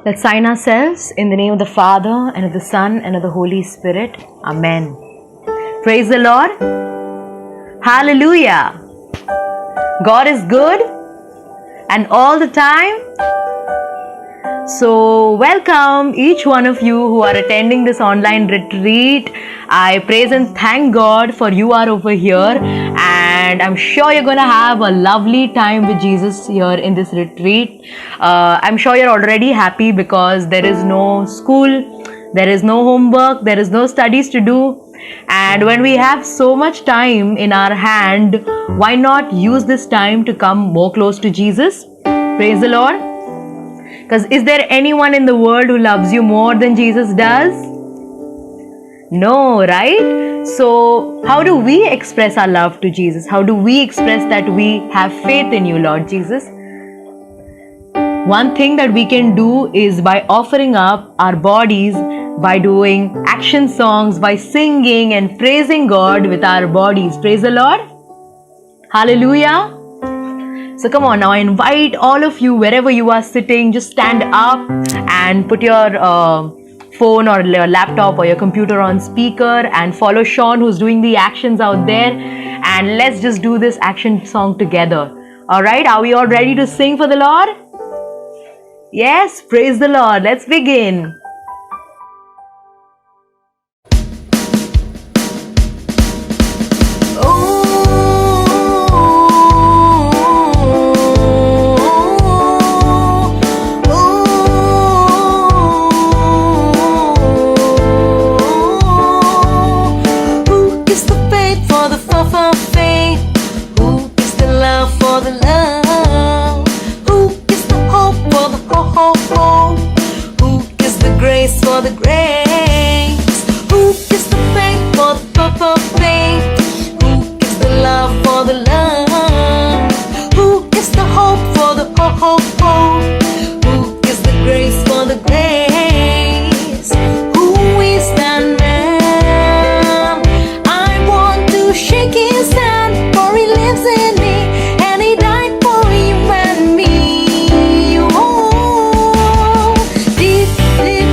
Let's sign ourselves in the name of the Father, and of the Son, and of the Holy Spirit. Amen. Praise the Lord. Hallelujah. God is good and all the time. So welcome each one of you who are attending this online retreat. I praise and thank God for you are over here, and I'm sure you're going to have a lovely time with Jesus here in this retreat. I'm sure you're already happy because there is no school, there is no homework, there is no studies to do. And when we have so much time in our hand, why not use this time to come more close to Jesus? Praise the Lord. Because is there anyone in the world who loves you more than Jesus does? No, right? So how do we express our love to Jesus? How do we express that we have faith in you, Lord Jesus? One thing that we can do is by offering up our bodies, by doing action songs, by singing and praising God with our bodies. Praise the Lord. Hallelujah. So come on now, I invite all of you, wherever you are sitting, just stand up and put your phone or your laptop or your computer on speaker and follow Sean, who's doing the actions out there, and let's just do this action song together. Alright, are we all ready to sing for the Lord? Yes, praise the Lord. Let's begin. For the grace, who gives the faith for the perfect faith, who gives the love for the love, who gives the hope for the hope, who gives the grace for the grace, who is that man? I want to shake his hand, for he lives in me, and he died for you and me. Oh, deep, deep,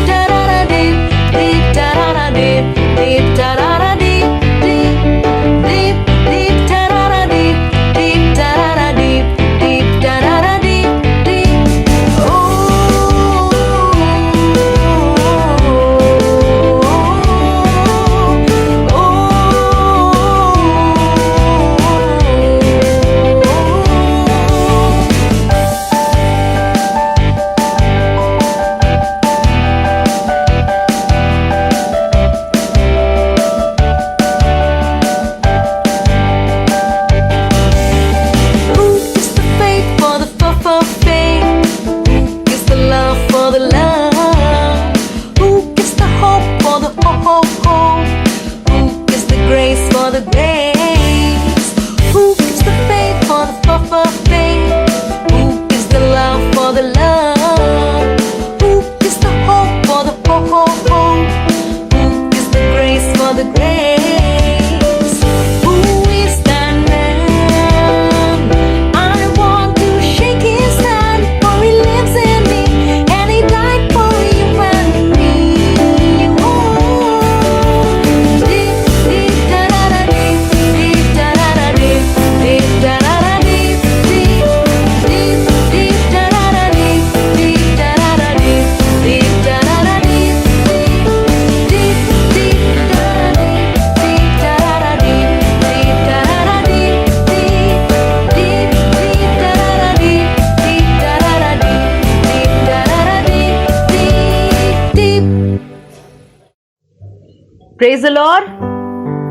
Praise the Lord.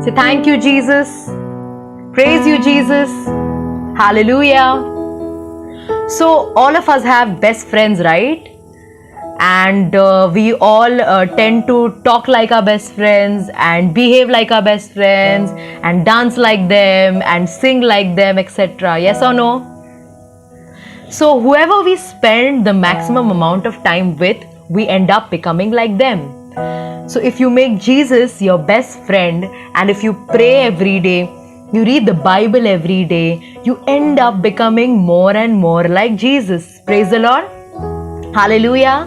Say thank you, Jesus. Praise you, Jesus. Hallelujah. So all of us have best friends, right? And we all tend to talk like our best friends and behave like our best friends and dance like them and sing like them, etc. Yes or no? So whoever we spend the maximum amount of time with, we end up becoming like them. So if you make Jesus your best friend, and if you pray every day, you read the Bible every day, you end up becoming more and more like Jesus. Praise the Lord. Hallelujah.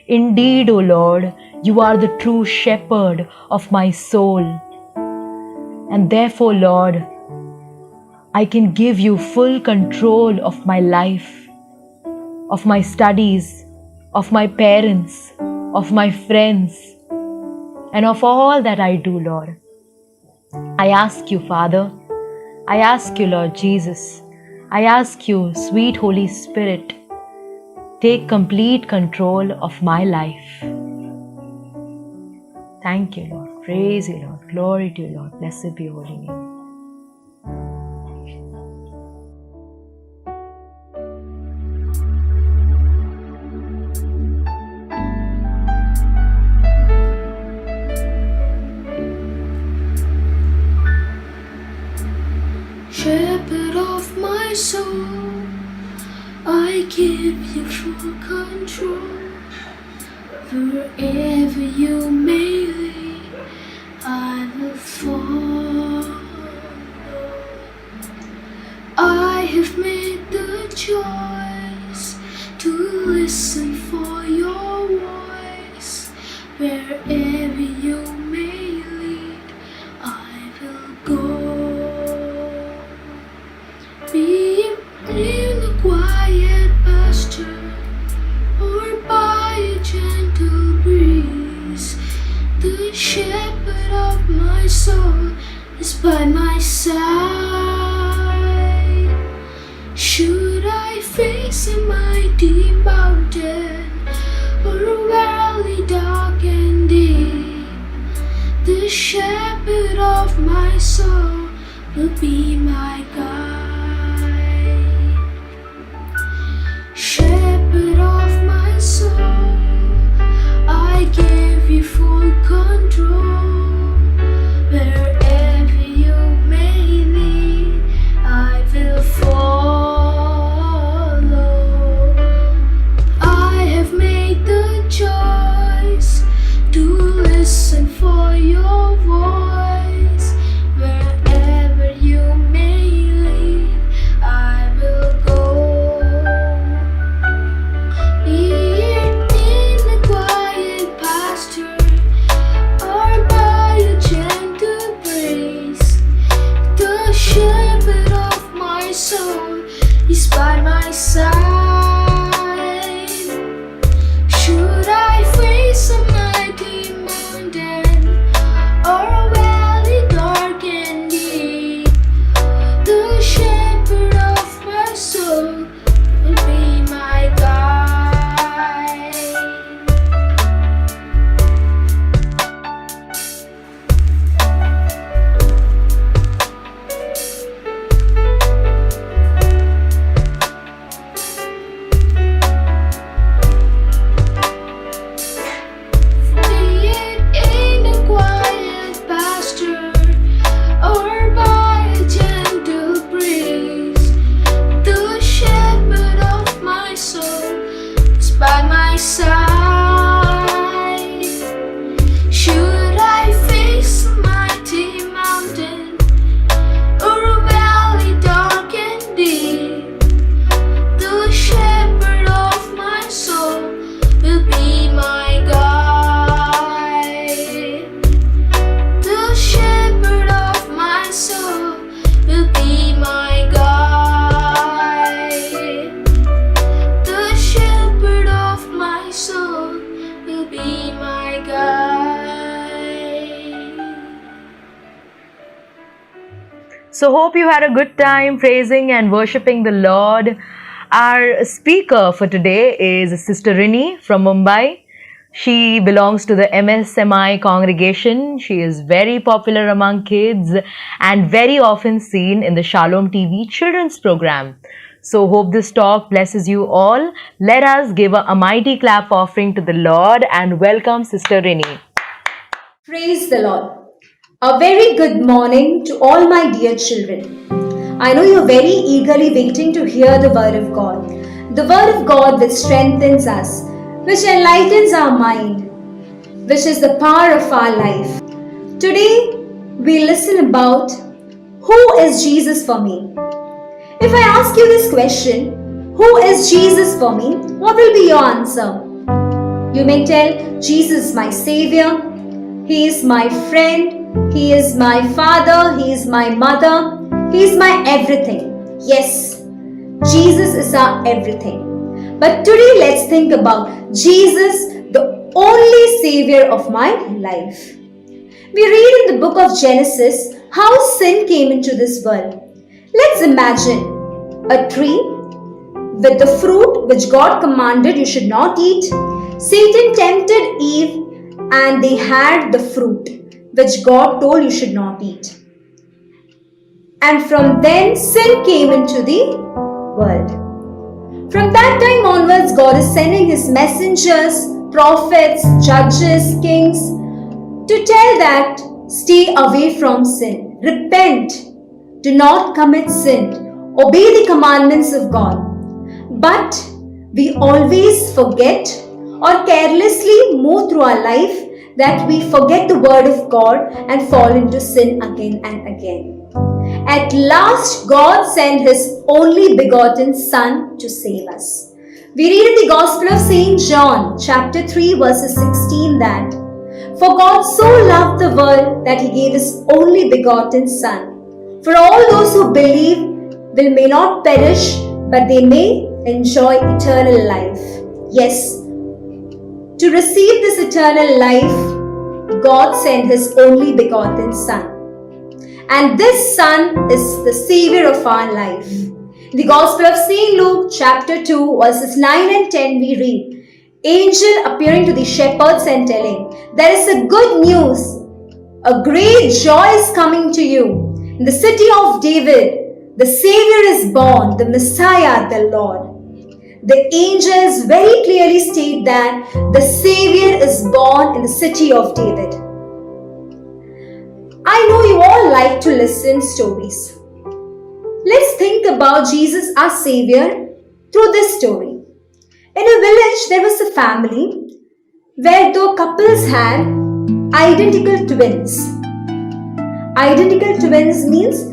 Indeed, O Lord, you are the true shepherd of my soul. And therefore, Lord, I can give you full control of my life, of my studies, of my parents, of my friends, and of all that I do, Lord. I ask you, Father, I ask you, Lord Jesus, I ask you, sweet Holy Spirit, take complete control of my life. Thank you, Lord. Praise you, Lord. Glory to you, Lord. Blessed be your holy name. Shepherd of my soul, I give you full control. Wherever you may lead, I will follow. I have made the choice to listen for your voice. Wherever you may lead, I will go. Be it in a quiet pasture or by a gentle breeze, the shepherd of my soul is by my side. Should I face a mighty mountain or a valley dark and deep, the shepherd of my soul will be my guide. Shepherd of my soul, I give you full control. Wherever you may lead, I will follow. I have made the choice to listen for your voice. Wherever you may lead, I will go. Be it in a quiet pasture or by a gentle breeze, the shepherd of my soul is by my side. Should I face a mighty mountain or a valley dark and deep, the shepherd of my soul will be my guide. Be it in a quiet pasture or by a gentle breeze, the shepherd of my soul is by my side. Should I face a mighty mountain or a valley dark and deep, the shepherd of my soul will be my guide. The shepherd of my soul will be my guide. The shepherd of my soul will be my guide. So, hope you had a good time praising and worshipping the Lord. Our speaker for today is Sister Rini from Mumbai. She belongs to the MSMI congregation. She is very popular among kids and very often seen in the Shalom TV children's program. So, hope this talk blesses you all. Let us give a mighty clap offering to the Lord and welcome Sister Rini. Praise the Lord. A very good morning to all my dear children. I know you're very eagerly waiting to hear the Word of God. The Word of God which strengthens us, which enlightens our mind, which is the power of our life. Today, we listen about who is Jesus for me? If I ask you this question, who is Jesus for me? What will be your answer? You may tell, Jesus is my Savior, He is my friend, He is my father, He is my mother, He is my everything. Yes, Jesus is our everything. But today let's think about Jesus, the only Savior of my life. We read in the book of Genesis how sin came into this world. Let's imagine a tree with the fruit which God commanded you should not eat. Satan tempted Eve and they had the fruit which God told you should not eat. And from then sin came into the world. From that time onwards, God is sending His messengers, prophets, judges, kings to tell that stay away from sin, repent, do not commit sin, obey the commandments of God. But we always forget or carelessly move through our life that we forget the word of God and fall into sin again and again. At last, God sent His only begotten Son to save us. We read in the Gospel of St. John, chapter 3, verses 16 that, "For God so loved the world that He gave His only begotten Son, for all those who believe may not perish, but they may enjoy eternal life." Yes, to receive this eternal life, God sent His only begotten Son. And this Son is the Savior of our life. In the Gospel of St. Luke, chapter 2, verses 9 and 10, we read, "Angel appearing to the shepherds and telling, there is a good news, a great joy is coming to you. In the city of David, the Savior is born, the Messiah, the Lord." The angels very clearly state that the Savior is born in the city of David. I know you all like to listen stories. Let's think about Jesus, our Savior, through this story. In a village, there was a family where the couples had identical twins. Identical twins means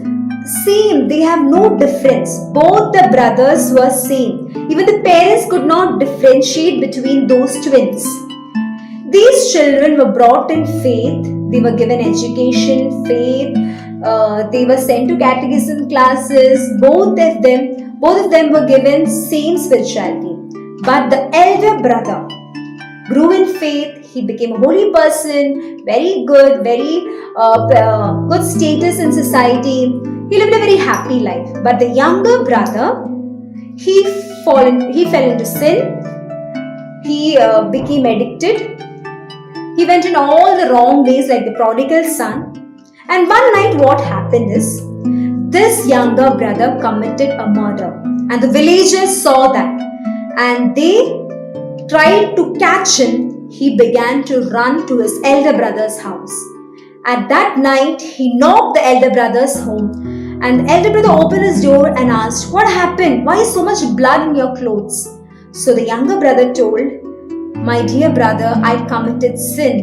same, they have no difference. Both the brothers were same. Even the parents could not differentiate between those twins. These children were brought in faith. They were given education, faith. They were sent to catechism classes. Both of them were given same spirituality. But the elder brother grew in faith. He became a holy person, very good, very good status in society. He lived a very happy life. But the younger brother, he fell into sin. He became addicted. He went in all the wrong ways like the prodigal son. And one night what happened is, this younger brother committed a murder. And the villagers saw that. And they tried to catch him. He began to run to his elder brother's house. At that night, he knocked the elder brother's home. And the elder brother opened his door and asked, "What happened? Why is so much blood in your clothes?" So the younger brother told, "My dear brother, I committed sin.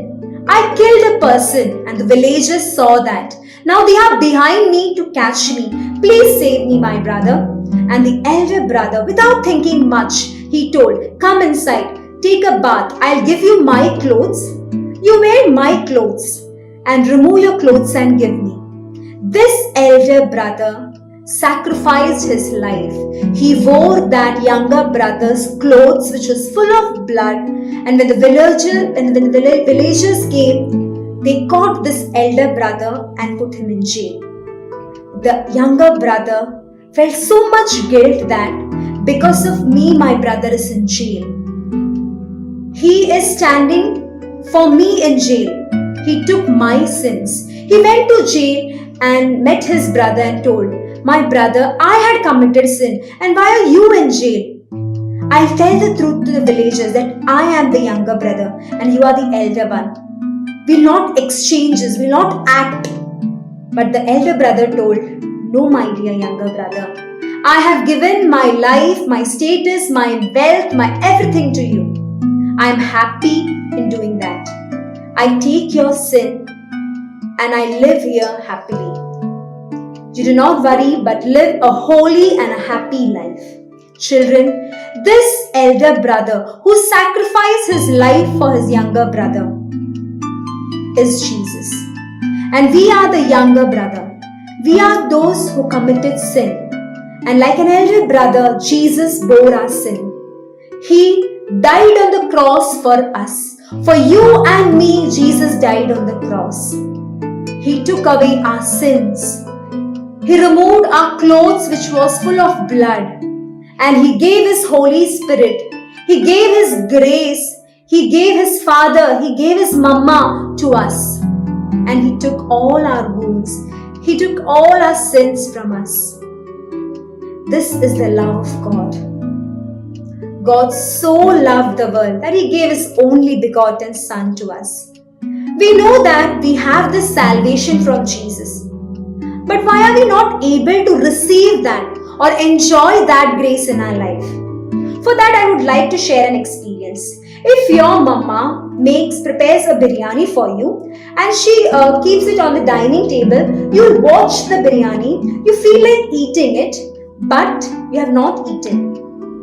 I killed a person and the villagers saw that. Now they are behind me to catch me. Please save me, my brother." And the elder brother, without thinking much, he told, "Come inside, take a bath. I'll give you my clothes. You wear my clothes and remove your clothes and give me." This elder brother sacrificed his life. He wore that younger brother's clothes which was full of blood, and when the villagers came, they caught this elder brother and put him in jail. The younger brother felt so much guilt that because of me my brother is in jail. He is standing for me in jail. He took my sins. He went to jail and met his brother and told, "My brother, I had committed sin, and why are you in jail? I'll tell the truth to the villagers that I am the younger brother and you are the elder one. We'll not exchange this, we'll not act." But the elder brother told, "No, my dear younger brother. I have given my life, my status, my wealth, my everything to you. I am happy in doing that. I take your sin and I live here happily. You do not worry, but live a holy and a happy life." Children, this elder brother who sacrificed his life for his younger brother is Jesus. And we are the younger brother. We are those who committed sin. And like an elder brother, Jesus bore our sin. He died on the cross for us. For you and me, Jesus died on the cross. He took away our sins. He removed our clothes which was full of blood. And He gave His Holy Spirit. He gave His grace. He gave His Father. He gave His Mama to us. And He took all our wounds. He took all our sins from us. This is the love of God. God so loved the world that He gave His only begotten Son to us. We know that we have this salvation from Jesus. But why are we not able to receive that or enjoy that grace in our life? For that, I would like to share an experience. If your mama prepares a biryani for you and she keeps it on the dining table, you'll watch the biryani, you feel like eating it, but you have not eaten.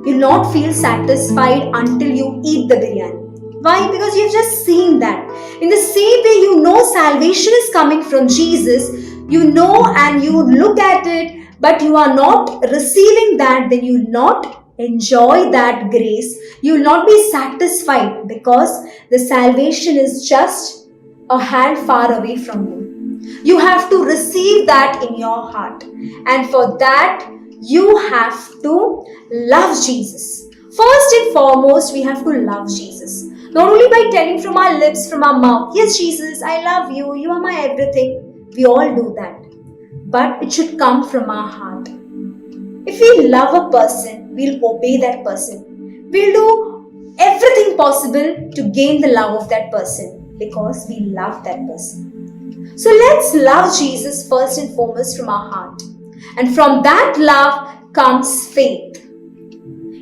You'll not feel satisfied until you eat the biryani. Why? Because you've just seen that. In the same way, you know salvation is coming from Jesus. You know and you look at it, but you are not receiving that, then you will not enjoy that grace. You will not be satisfied because the salvation is just a hand far away from you. You have to receive that in your heart. And for that, you have to love Jesus. First and foremost, we have to love Jesus. Not only by telling from our lips, from our mouth, yes, Jesus, I love you, you are my everything. We all do that. But it should come from our heart. If we love a person, we'll obey that person. We'll do everything possible to gain the love of that person because we love that person. So let's love Jesus first and foremost from our heart. And from that love comes faith.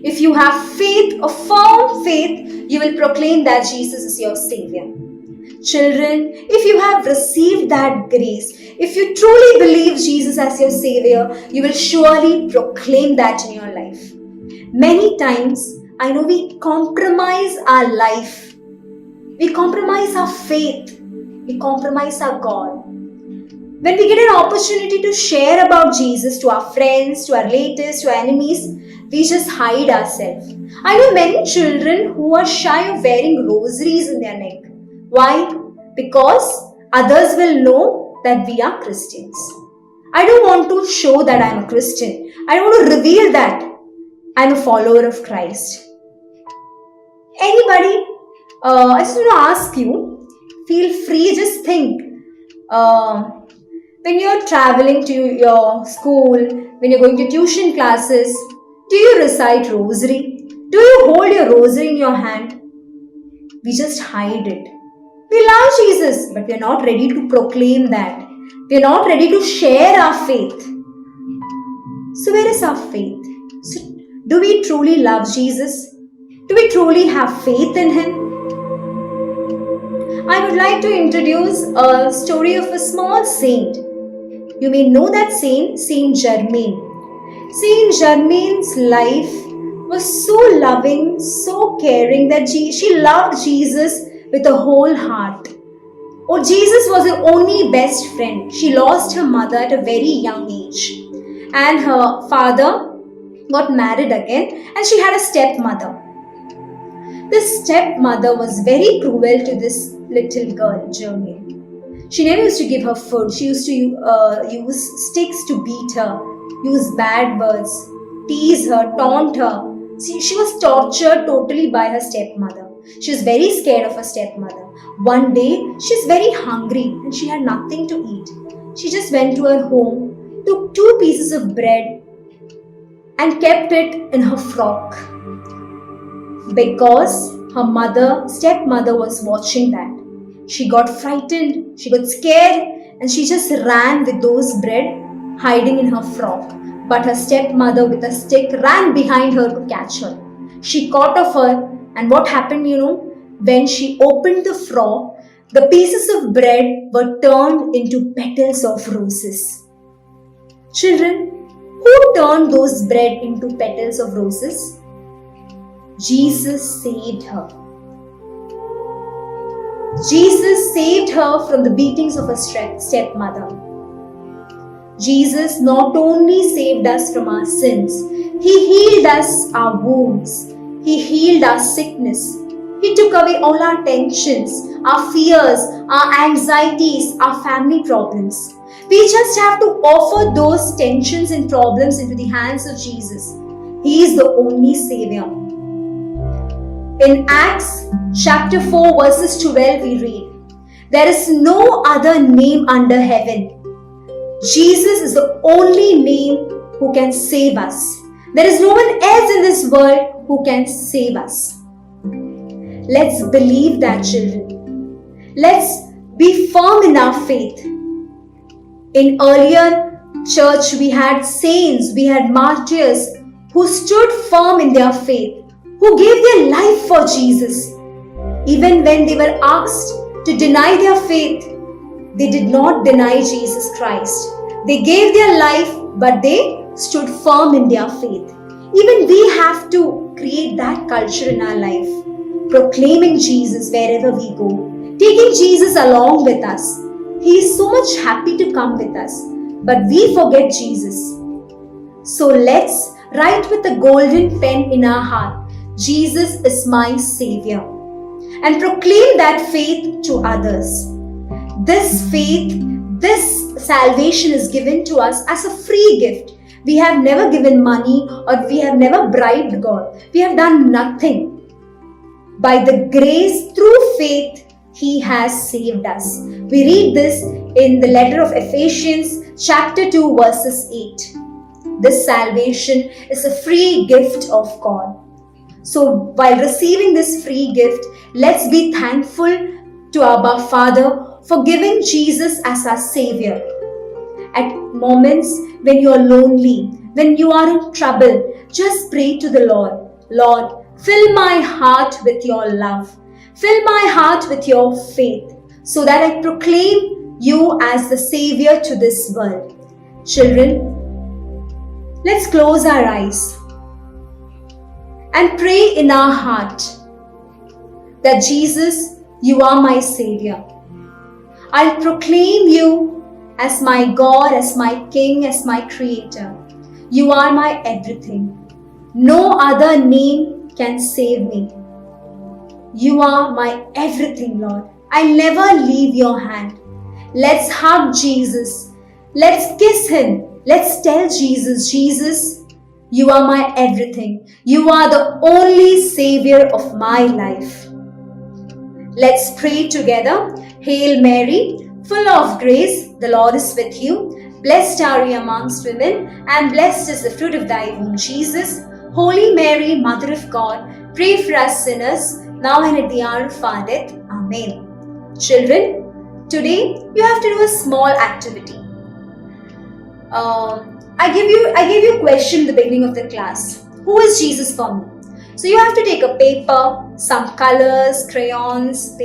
If you have faith, a firm faith, you will proclaim that Jesus is your Savior. Children, if you have received that grace, if you truly believe Jesus as your Savior, you will surely proclaim that in your life. Many times, I know we compromise our life. We compromise our faith. We compromise our God. When we get an opportunity to share about Jesus to our friends, to our relatives, to our enemies, we just hide ourselves. I know many children who are shy of wearing rosaries in their neck. Why? Because others will know that we are Christians. I don't want to show that I'm a Christian. I don't want to reveal that I'm a follower of Christ. Anybody, I just want to ask you, feel free, just think. When you're traveling to your school, when you're going to tuition classes, do you recite rosary? Do you hold your rosary in your hand? We just hide it. We love Jesus, but we're not ready to proclaim that. We're not ready to share our faith. So where is our faith? So do we truly love Jesus? Do we truly have faith in Him? I would like to introduce a story of a small saint. You may know that saint, Saint Germain. Saint Germain's life was so loving, so caring that she loved Jesus with a whole heart. Oh, Jesus was her only best friend. She lost her mother at a very young age. And her father got married again and she had a stepmother. This stepmother was very cruel to this little girl, Germain. She never used to give her food. She used to use sticks to beat her, use bad words, tease her, taunt her. See, she was tortured totally by her stepmother. She was very scared of her stepmother. One day, she's very hungry and she had nothing to eat. She just went to her home, took 2 pieces of bread and kept it in her frock. Because her stepmother was watching that. She got frightened, she got scared and she just ran with those bread hiding in her frock. But her stepmother with a stick ran behind her to catch her. She caught of her and what happened, when she opened the frock, the pieces of bread were turned into petals of roses. Children, Who turned those bread into petals of roses? Jesus saved her. Jesus saved her from the beatings of her stepmother. Jesus not only saved us from our sins, He healed us our wounds. He healed our sickness. He took away all our tensions, our fears, our anxieties, our family problems. We just have to offer those tensions and problems into the hands of Jesus. He is the only Savior. In Acts chapter 4 verses 12 we read, "There is no other name under heaven." Jesus is the only name who can save us. There is no one else in this world who can save us. Let's believe that, children. Let's be firm in our faith. In earlier church, we had saints, we had martyrs who stood firm in their faith, who gave their life for Jesus. Even when they were asked to deny their faith, they did not deny Jesus Christ. They gave their life, but they stood firm in their faith. Even we have to create that culture in our life, proclaiming Jesus wherever we go, taking Jesus along with us. He is so much happy to come with us, but we forget Jesus. So let's write with a golden pen in our heart, Jesus is my Savior, and proclaim that faith to others. This faith, this salvation is given to us as a free gift. We have never given money or we have never bribed God. We have done nothing. By the grace through faith, He has saved us. We read this in the letter of Ephesians chapter 2 verses 8. This salvation is a free gift of God. So while receiving this free gift, let's be thankful to our Father for giving Jesus as our Savior. At moments when you are lonely, when you are in trouble, just pray to the Lord. Lord, fill my heart with your love. Fill my heart with your faith so that I proclaim you as the Savior to this world. Children, let's close our eyes and pray in our heart that Jesus, you are my Savior. I'll proclaim you as my God, as my King, as my Creator. You are my everything. No other name can save me. You are my everything, Lord. I'll never leave your hand. Let's hug Jesus. Let's kiss Him. Let's tell Jesus, Jesus, you are my everything. You are the only Savior of my life. Let's pray together. Hail Mary, full of grace, the Lord is with you. Blessed are you amongst women, and blessed is the fruit of thy womb, Jesus. Holy Mary, Mother of God, pray for us sinners, now and at the hour of our death. Amen. Children, today you have to do a small activity. I gave you a question at the beginning of the class. Who is Jesus for me? So you have to take a paper, some colors, crayons,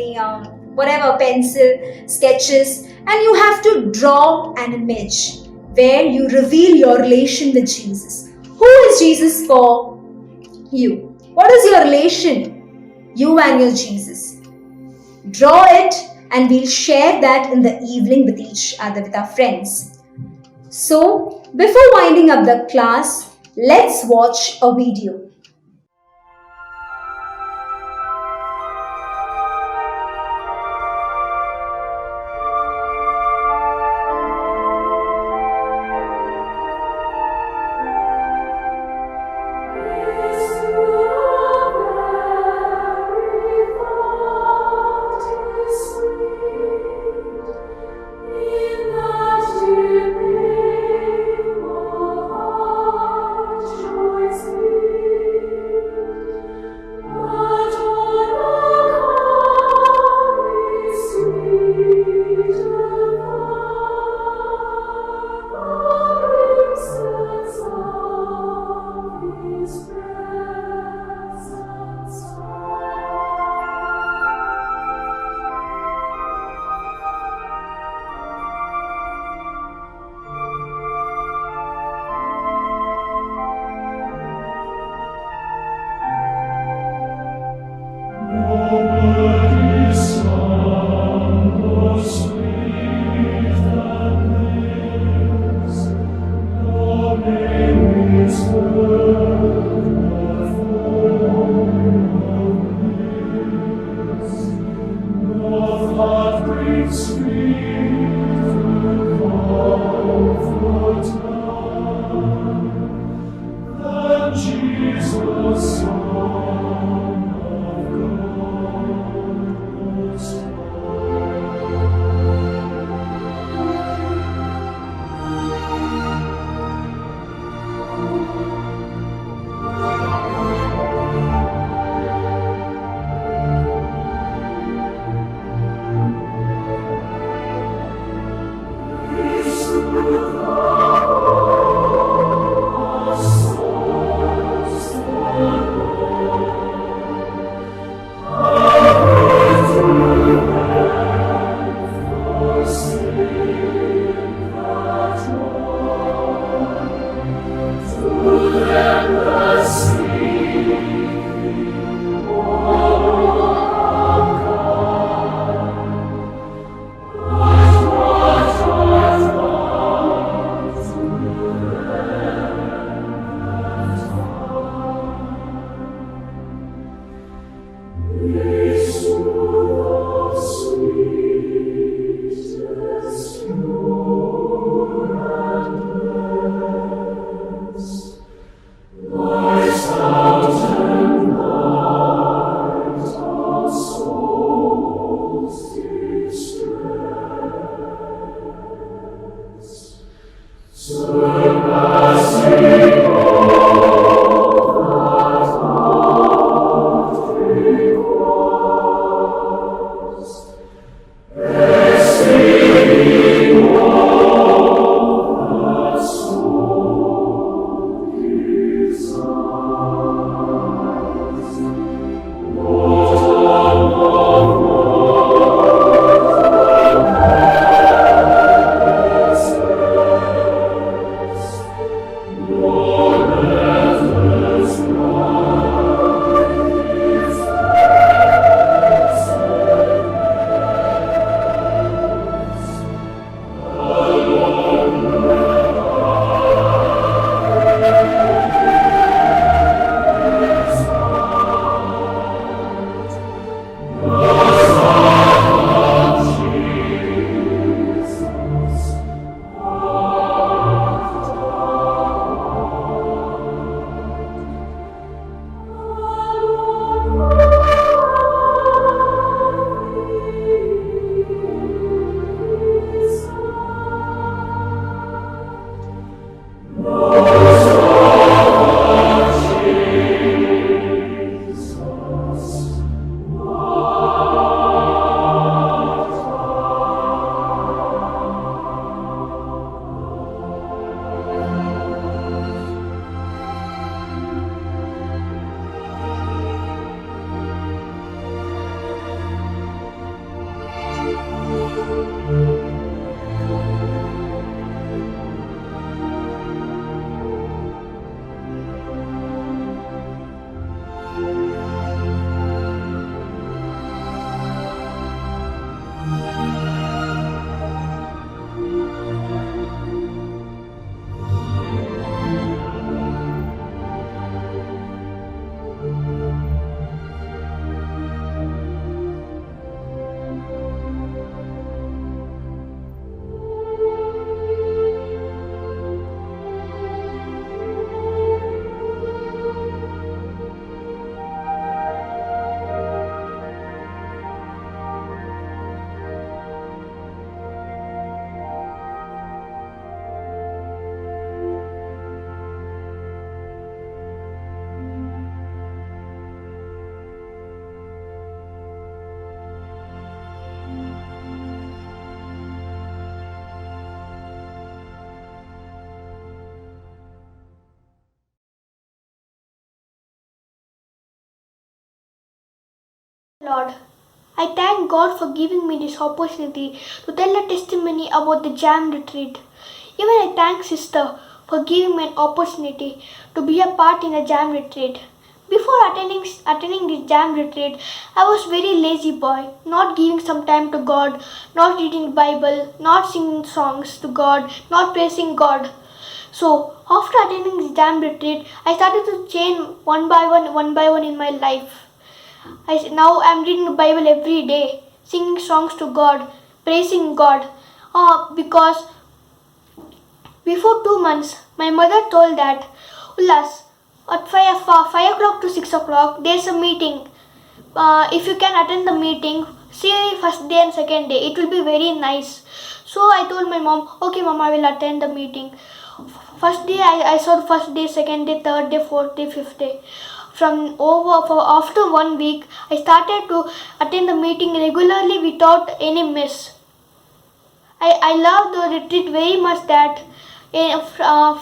whatever, pencil, sketches, and you have to draw an image where you reveal your relation with Jesus. Who is Jesus for you? What is your relation? You and your Jesus. Draw it and we'll share that in the evening with each other, with our friends. So, before winding up the class, let's watch a video. Choice Lord, I thank God for giving me this opportunity to tell a testimony about the JAM retreat. Even I thank Sister for giving me an opportunity to be a part in a JAM retreat. Before attending this JAM retreat, I was very lazy boy, not giving some time to God, not reading the Bible, not singing songs to God, not praising God. So after attending this JAM retreat, I started to change one by one in my life. Now I'm reading the Bible every day, singing songs to God, praising God. Because before 2 months, my mother told that, Ullas, at 5 o'clock to 6 o'clock, there's a meeting. If you can attend the meeting, see first day and second day. It will be very nice. So I told my mom, okay mom, I will attend the meeting. First day I saw the first day, second day, third day, fourth day, fifth day. After 1 week, I started to attend the meeting regularly without any miss. I love the retreat very much that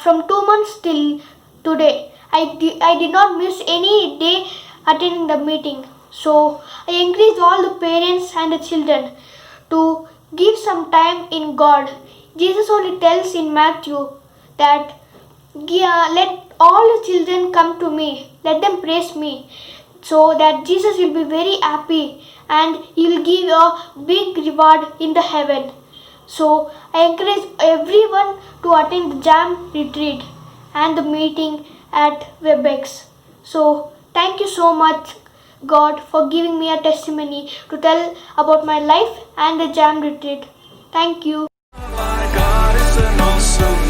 from 2 months till today, I did not miss any day attending the meeting. So I encourage all the parents and the children to give some time in God. Jesus only tells in Matthew that let all the children come to me, let them praise me, so that Jesus will be very happy and he will give a big reward in the heaven. So I encourage everyone to attend the JAM retreat and the meeting at WebEx. So thank you so much, God, for giving me a testimony to tell about my life and the JAM retreat. Thank you. My God is an awesome